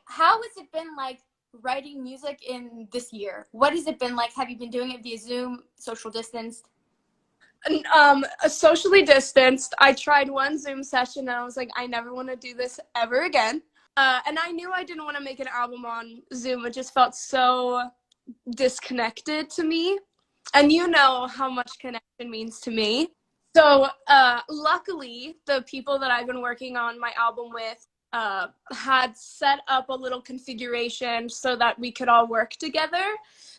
How has it been like writing music in this year? What has it been like? Have you been doing it via Zoom, social distanced? Socially distanced. I tried one Zoom session and I was like, I never want to do this ever again. And I knew I didn't want to make an album on Zoom. It just felt so disconnected to me. And you know how much connection means to me. So luckily, the people that I've been working on my album with had set up a little configuration so that we could all work together.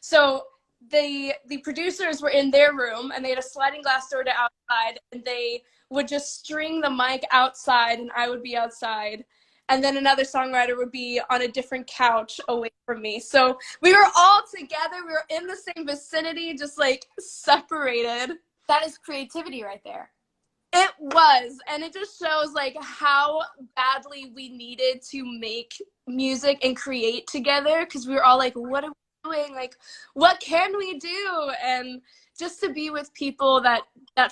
So the producers were in their room and they had a sliding glass door to outside, and they would just string the mic outside and I would be outside. And then another songwriter would be on a different couch away from me. So we were all together. We were in the same vicinity, just like separated. That is creativity right there. It was, and it just shows like how badly we needed to make music and create together, because we were all like, what are we doing? Like, what can we do? And just to be with people that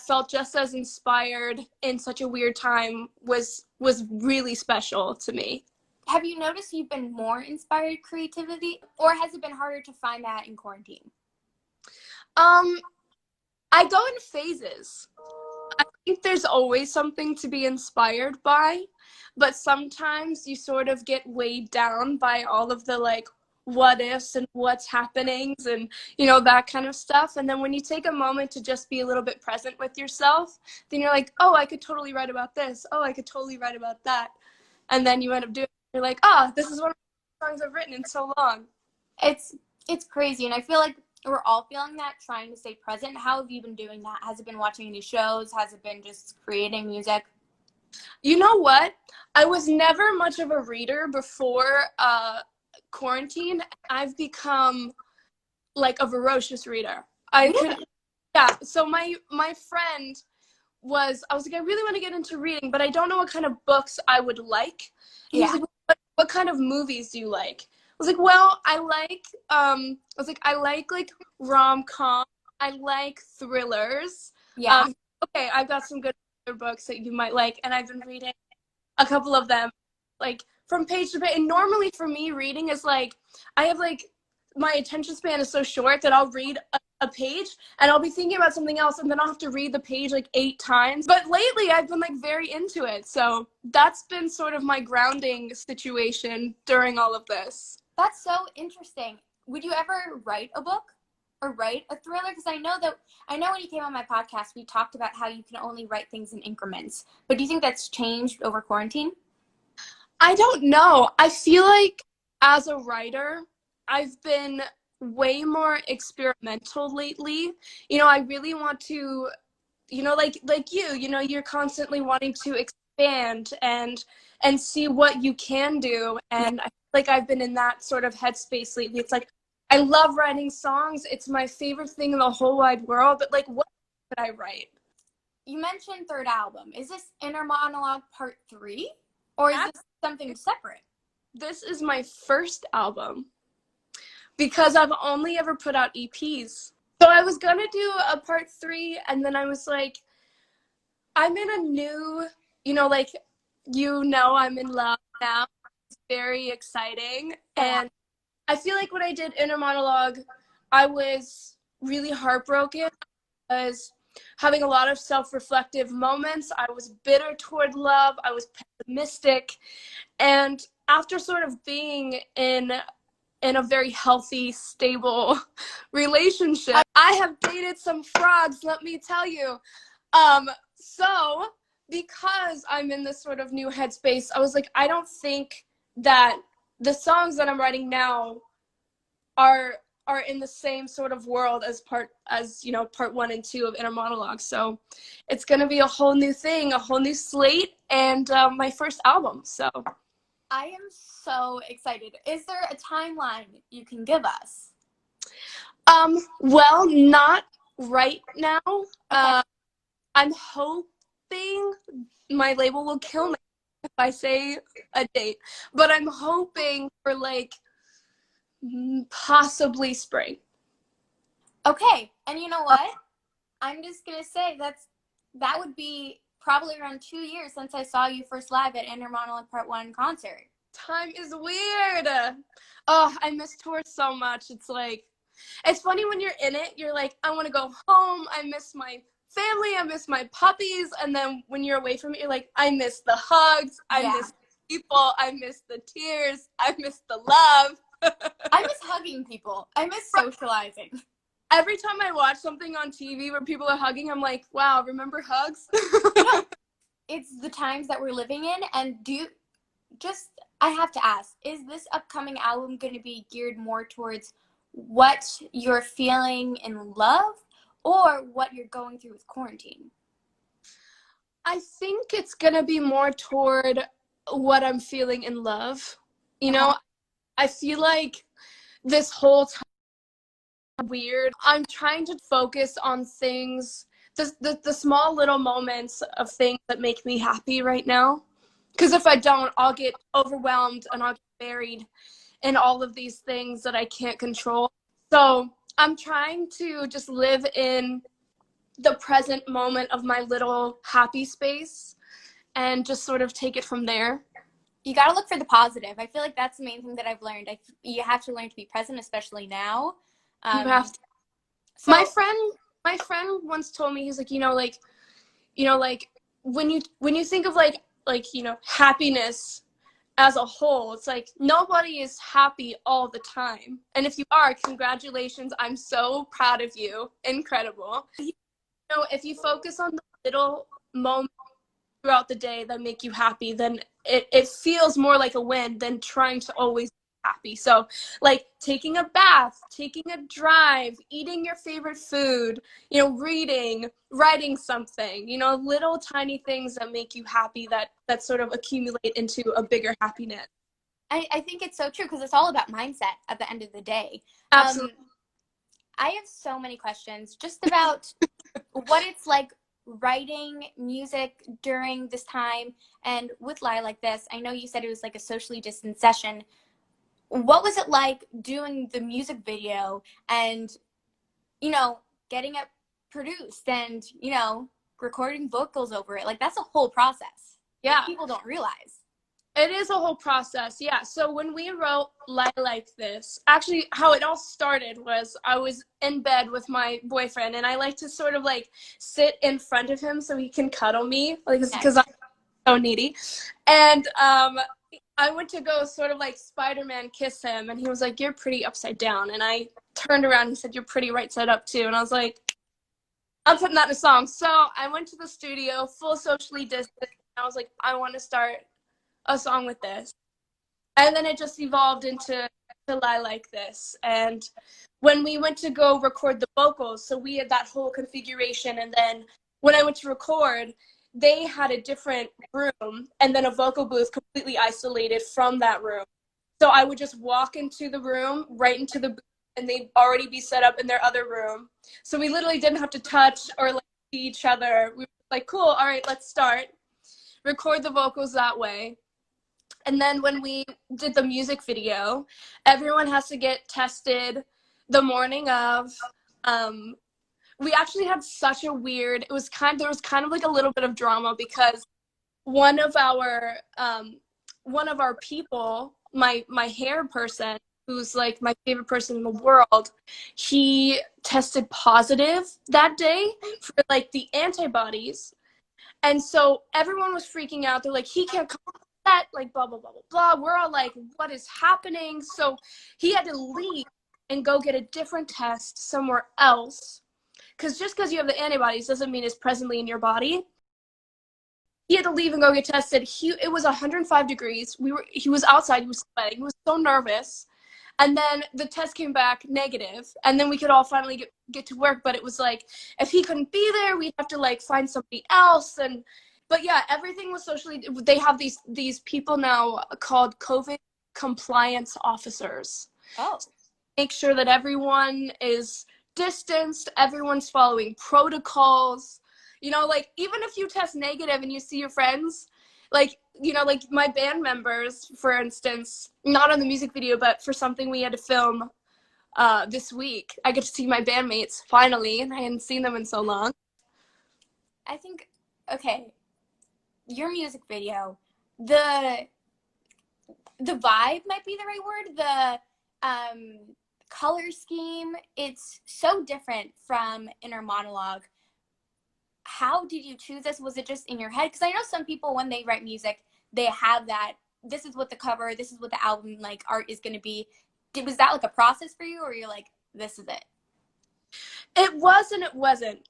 felt just as inspired in such a weird time was really special to me. Have you noticed you've been more inspired creativity, or has it been harder to find that in quarantine? I go in phases. I think there's always something to be inspired by, but sometimes you sort of get weighed down by all of the like what ifs and what's happenings and, you know, that kind of stuff. And then when you take a moment to just be a little bit present with yourself, then you're like, oh, I could totally write about this. Oh, I could totally write about that. And then you end up doing it. You're like, oh, this is one of the songs I've written in so long. It's crazy, and I feel like we're all feeling that, trying to stay present. How have you been doing that? Has it been watching any shows? Has it been just creating music? You know what? I was never much of a reader before quarantine. I've become like a ferocious reader. Yeah. So my friend I was like, I really want to get into reading, but I don't know what kind of books I would like. And Yeah. he's like, what kind of movies do you like? I was like, well, I like rom-com. I like thrillers. Yeah. Okay, I've got some good books that you might like, and I've been reading a couple of them, like from page to page. And normally for me, reading is like, I have like, my attention span is so short that I'll read a page and I'll be thinking about something else, and then I'll have to read the page like 8 times. But lately I've been like very into it. So that's been sort of my grounding situation during all of this. That's so interesting. Would you ever write a book or write a thriller? Because I know when you came on my podcast, we talked about how you can only write things in increments. But do you think that's changed over quarantine? I don't know. I feel like as a writer, I've been way more experimental lately. You know, I really want to, you know, like you know, you're constantly wanting to expand and see what you can do. And I feel like I've been in that sort of headspace lately. It's like, I love writing songs. It's my favorite thing in the whole wide world. But like, what could I write? You mentioned third album. Is this Inner Monologue Part 3? Or is this something separate? This is my first album, because I've only ever put out EPs. So I was gonna do a part 3, and then I was like, I'm in a new, you know, like, you know, I'm in love now. It's very exciting. And I feel like when I did Inner Monologue, I was really heartbroken. I was having a lot of self-reflective moments. I was bitter toward love. I was pessimistic. And after sort of being in a very healthy, stable relationship, I have dated some frogs, let me tell you. So because I'm in this sort of new headspace, I was like, I don't think that the songs that I'm writing now are in the same sort of world as part 1 and 2 of Inner Monologue. So it's gonna be a whole new thing, a whole new slate, and my first album. So I am so excited. Is there a timeline you can give us? Well, not right now. Okay. I'm hoping my label will kill me if I say a date, but I'm hoping for like possibly spring. Okay, and you know what? I'm just gonna say that would be probably around 2 years since I saw you first live at Inner Monologue Part 1 concert. Time is weird. Oh, I miss tours so much. It's like, it's funny when you're in it, you're like, I want to go home. I miss my family. I miss my puppies. And then when you're away from it, you're like, I miss the hugs. I Yeah. miss people. I miss the tears. I miss the love. I miss hugging people. I miss socializing. Every time I watch something on TV where people are hugging, I'm like, wow, remember hugs? You know, it's the times that we're living in. And I have to ask, is this upcoming album going to be geared more towards what you're feeling in love or what you're going through with quarantine? I think it's going to be more toward what I'm feeling in love. You know, I feel like this whole time weird. I'm trying to focus on things, the small little moments of things that make me happy right now. Because if I don't, I'll get overwhelmed and I'll get buried in all of these things that I can't control. So I'm trying to just live in the present moment of my little happy space and just sort of take it from there. You got to look for the positive. I feel like that's the main thing that I've learned. You have to learn to be present, especially now. You have to. So, my friend once told me, he's like, like when you think of like happiness as a whole, it's like nobody is happy all the time. And if you are, congratulations. I'm so proud of you. Incredible. If you focus on the little moments throughout the day that make you happy, then it feels more like a win than trying to always be happy. So like taking a bath, taking a drive, eating your favorite food, reading, writing something, little tiny things that make you happy that sort of accumulate into a bigger happiness. I think it's so true because it's all about mindset at the end of the day. Absolutely. I have so many questions just about what it's like writing music during this time and with Lie Like This. I know you said it was like a socially distant session. What was it like doing the music video and, getting it produced and, recording vocals over it? Like, that's a whole process. Yeah. That people don't realize. It is a whole process, yeah. So when we wrote Lie Like This, actually how it all started was I was in bed with my boyfriend, and I like to sort of like sit in front of him so he can cuddle me, like because I'm so needy. And I went to go sort of like Spider-Man kiss him, and he was like, "You're pretty upside down." And I turned around and he said, "You're pretty right side up too." And I was like, I'm putting that in a song. So I went to the studio, full socially distant, and I was like, I want to start a song with this. And then it just evolved into Lie Like This. And when we went to go record the vocals, so we had that whole configuration, and then when I went to record, they had a different room and then a vocal booth completely isolated from that room. So I would just walk into the room, right into the booth, and they'd already be set up in their other room. So we literally didn't have to touch or like see each other. We were like, cool, all right, let's start. Record the vocals that way. And then when we did the music video, everyone has to get tested the morning of. We actually had such a weird, there was kind of like a little bit of drama because one of our people, my hair person, who's like my favorite person in the world, he tested positive that day for like the antibodies. And so everyone was freaking out. They're like, he can't come on set, like blah, blah, blah, blah, blah. We're all like, what is happening? So he had to leave and go get a different test somewhere else. Because just because you have the antibodies doesn't mean it's presently in your body. He had to leave and go get tested. It was 105 degrees. He was outside. He was sweating. He was so nervous. And then the test came back negative, and then we could all finally get to work. But it was like, if he couldn't be there, we'd have to like find somebody else. But yeah, everything was socially. They have these people now called COVID compliance officers. Oh. Make sure that everyone is distanced, everyone's following protocols. Like even if you test negative and you see your friends, like my band members, for instance, not on the music video, but for something we had to film this week, I get to see my bandmates finally, and I hadn't seen them in so long. I think, okay, your music video, the the vibe might be the right word. The color scheme, it's so different from Inner Monologue. How did you choose this? Was it just in your head? Because I know some people, when they write music, they have that, this is what the cover, this is what the album like art is going to be. Was that like a process for you, or you're like, this is it? It was and it wasn't.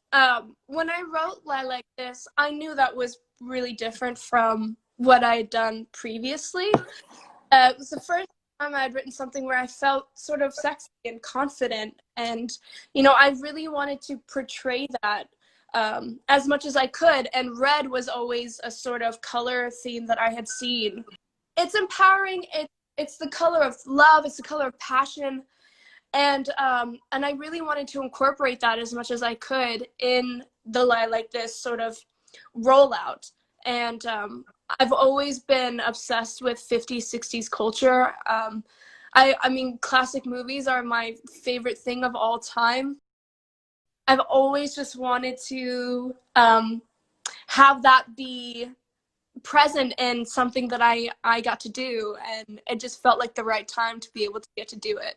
When I wrote Lie Like This, I knew that was really different from what I had done previously. It was the first time I had written something where I felt sort of sexy and confident, and I really wanted to portray that as much as I could. And red was always a sort of color theme that I had seen. It's empowering. It's the color of love. It's the color of passion. And I really wanted to incorporate that as much as I could in the Lie Like This sort of rollout. And I've always been obsessed with 50s, 60s culture. I mean, classic movies are my favorite thing of all time. I've always just wanted to have that be present in something that I got to do, and it just felt like the right time to be able to get to do it.